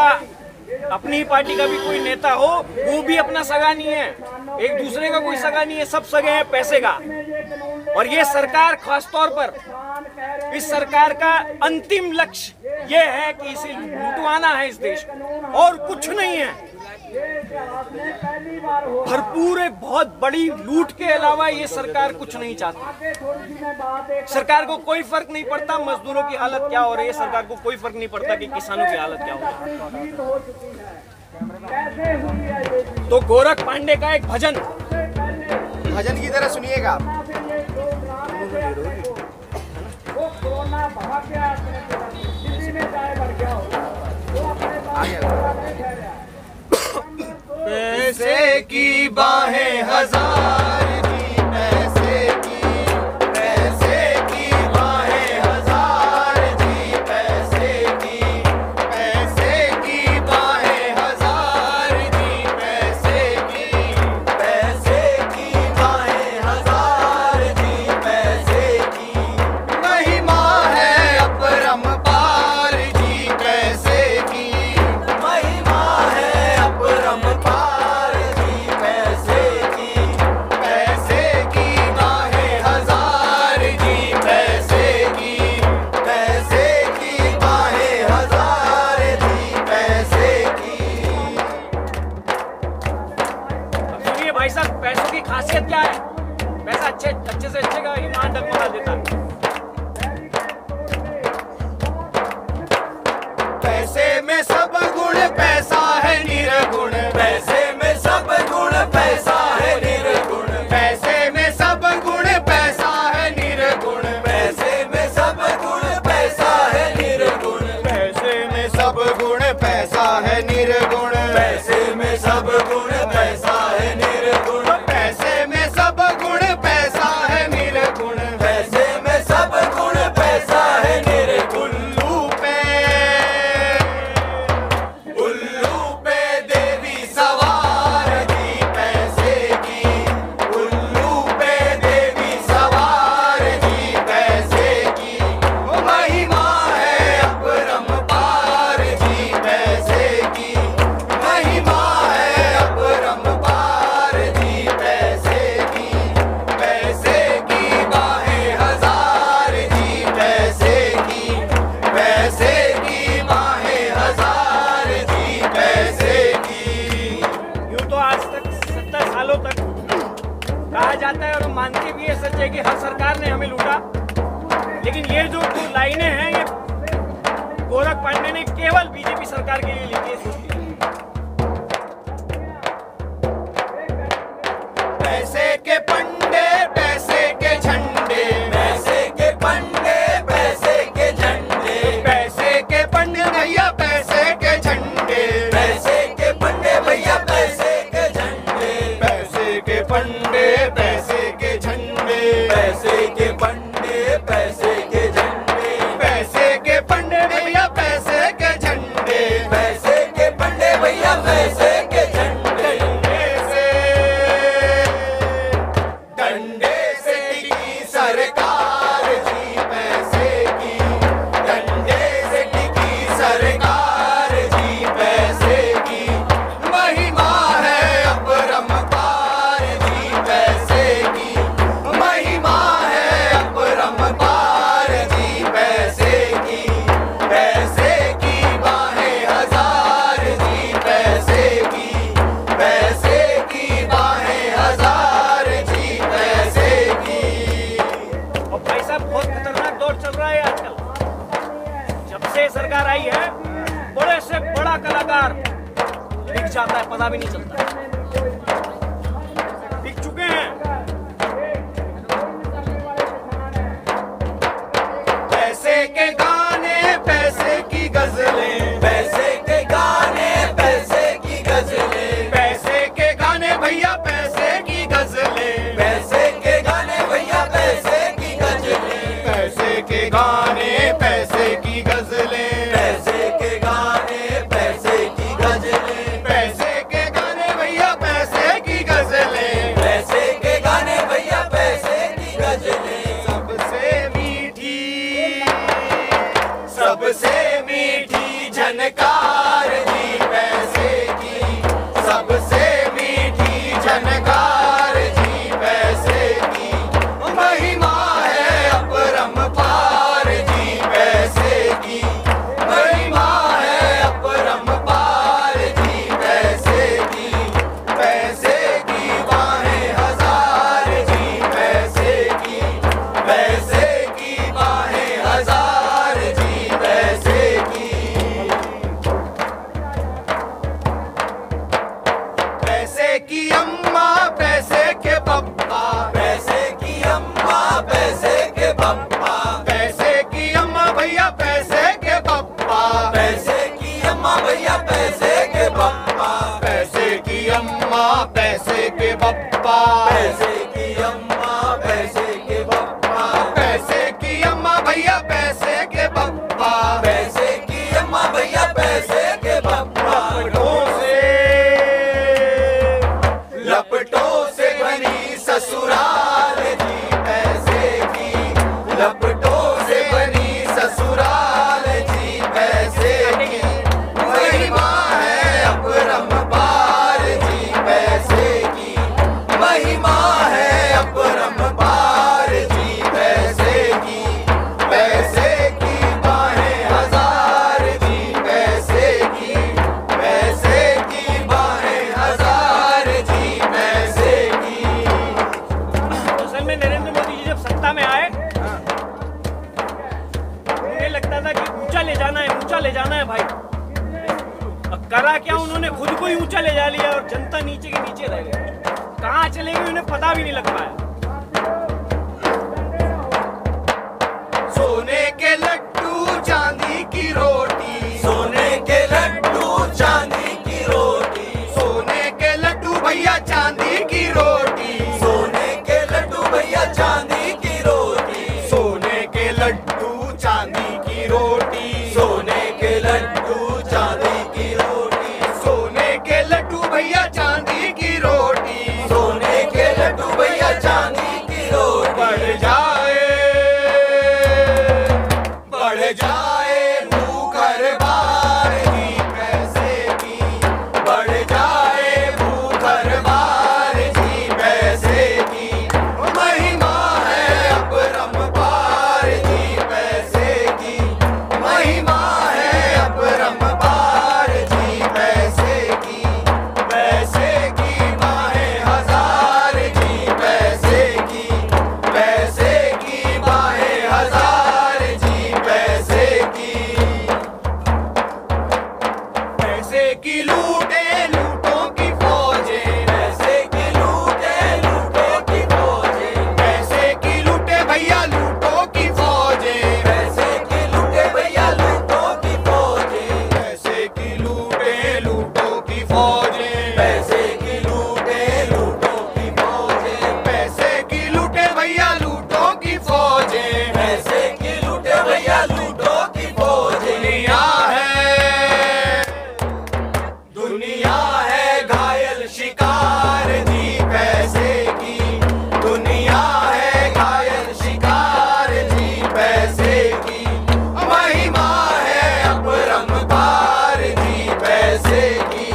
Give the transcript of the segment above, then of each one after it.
का, अपनी पार्टी का भी कोई नेता हो, वो भी अपना सगा नहीं है, एक दूसरे का कोई सगा नहीं है, सब सगे हैं पैसे का। और ये सरकार खासतौर पर, इस सरकार का अंतिम लक्ष्य ये है कि इसे लुटवाना है इस देश को, और कुछ नहीं है। भरपूर एक बहुत बड़ी लूट के अलावा ये सरकार कुछ नहीं चाहती। सरकार को कोई फर्क नहीं पड़ता मजदूरों की हालत क्या हो रही है, सरकार को कोई फर्क नहीं पड़ता कि किसानों की हालत क्या हो रही है। तो गोरख पांडे का एक भजन की तरह सुनिएगा। पैसे की बाहें हजार जी, पैसे की बाहें हजार जी, पैसे की बाहें हजार जी, पैसे की बाहें हजार जी, पैसे की महिमा है अपरंपार जी, पैसे की महिमा है अपरंपार। भाई साहब, पैसों की खासियत क्या है? पैसा अच्छे से अच्छे का ईमान डगमगा देता है। पैसे में सब गुण पैसा है निर्गुण, पैसे में सब गुण पैसा है निर्गुण, पैसे में सब गुण पैसा है निर्गुण, पैसे में सब गुण पैसा है निर्गुण, पैसे में सब गुण पैसा है निर्गुण, पैसे में सब गुण पैसा है निर्गुण, पैसे में सब गुण पैसा है निर्गुण, पैसे में सब गुण पैसा है निर्गुण। उल्लू पे देवी सवार जी, पैसे की उल्लू पे देवी सवार जी, पैसे की महिमा है अपरंपार जी, पैसे की महिमा है अपरंपार जी, पैसे की बाहें हजार जी, पैसे की बाहें हजार जी, पैसे की। यूं तो आज तक 70 सालों तक कहा जाता है, और हम मानते भी है, सच है कि हर सरकार ने हमें लूटा। लेकिन ये जो लाइनें हैं, ये गोरख पांडे ने केवल बीजेपी सरकार के लिए लिखी है। पैसे के पंडे पैसे के झंडे, पैसे के पंडे पैसे के झंडे, पैसे के पंडे भैया पैसे के झंडे, पैसे के पंडे भैया पैसे के झंडे, पैसे के पंडे पैसे के झंडे, पैसे के पंडे पैसे के झंडे, पैसे के पंडे भैया पैसे के झंडे, पैसे के पंडे भैया पैसे के झंडे, डंडे से टिकी सरकार जी, पैसे की डंडे से टिकी सरकार जी, पैसे की महिमा है अपरंपार जी, पैसे की महिमा है अपरंपार जी, पैसे की बाहें हजार जी, पैसे की बाहें हजार जी, पैसे की। और भाई साहब, बहुत खतरनाक दौर चल रहा है आजकल। जब से सरकार आई है, बड़े से बड़ा कलाकार बिक जाता है, पता भी नहीं चलता। बिक चुके हैं। पैसे के गाने पैसे की गजलें, पैसे के गाने पैसे की गजलें, पैसे के गाने भैया पैसे की गजलें, पैसे के गाने भैया पैसे की गजलें, पैसे के गाने पैसे की गजलें, पैसे के गाने पैसे की गजलें, पैसे के गाने भैया को ही ऊंचा ले जा लिया और जनता नीचे के नीचे रह गई। कहाँ चले गए उन्हें पता भी नहीं लग पाया। सोने के लड्डू चांदी की रोटी, सोने के लड्डू चांदी की रोटी, सोने के लड्डू भैया चांदी की रोटी, सोने के लड्डू भैया चांदी की रोटी, सोने के लड्डू चांदी की रोटी, सोने के लड्डू चांदी की रोटी, सोने के लड्डू भैया चांदी की रोटी, सोने के लड्डू भैया चांदी की रोटी। बढ़ जाए भूखर बार की पैसे की, बढ़ जाए भूखर बार की पैसे की, महिमा है अपरंपार की पैसे की, महिमा है अपरंपार की पैसे की, पैसे की बाहें हजार की पैसे की, पैसे की बाहें हजार जी पैसे की, पैसे की लूटे लूटों की फौजें, पैसे की लूटे लूटों की फौजें, पैसे की लूटे भैया लूटों की फौजें, पैसे की लूटे भैया लूटों की फौजें, पैसे की लूटे लूटों की फौजें, पैसे की लूटे लूटों की फौजें, पैसे की लूटे भैया लूटों की फौजें, पैसे की लूटे भैया लूटों की फौजें। दुनिया है घायल शिकार जी पैसे की, दुनिया है घायल शिकार जी पैसे की, महिमा है अपरंपार जी पैसे की,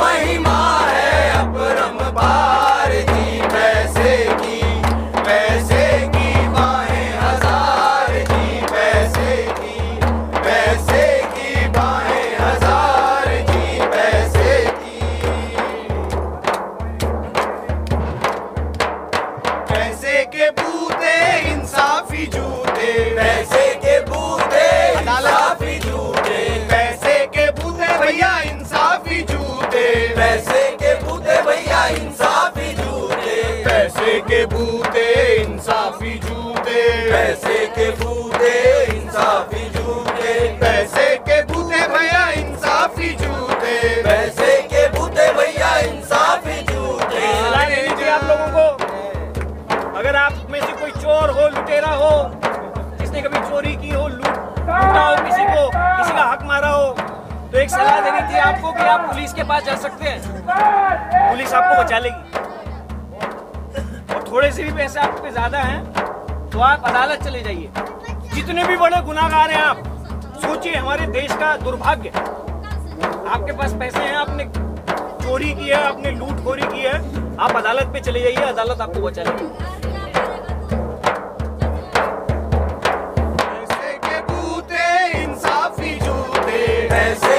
महिमा है अपरंपार जी पैसे की, पैसे की बाहें हजार जी पैसे की, पैसे की बाहें हजार जी पैसे की, पैसे के बूते इंसाफी जूते, पैसे के बूते इंसाफी जूते, पैसे के बूते भैया इंसाफी जूते, पैसे के बूते भैया इंसाफी जूते, पैसे के बूते इंसाफी जूते, पैसे के बूते इंसाफी जूते, पैसे के बूते भैया इंसाफी जूते, पैसे के बूते भैया इंसाफी जूते। सलाह देनी चाहिए आप लोगों को, अगर आप में से कोई चोर हो, लुटेरा हो, जिसने कभी चोरी की हो, लूटा हो किसी को, किसी का हक मारा हो, तो एक सलाह देनी थी आपको कि आप पुलिस के पास जा सकते हैं, पुलिस आपको बचा लेगी। और थोड़े से भी पैसे आपके ज्यादा हैं तो आप अदालत चले जाइए। जितने भी बड़े गुनाहगार हैं आप, सोचिए हमारे देश का दुर्भाग्य, आपके पास पैसे हैं, आपने चोरी की है, आपने लूटखोरी की है, आप अदालत पे चले जाइए, अदालत आपको बचा लेगी। पैसे के बूते इंसाफी जूते, पैसे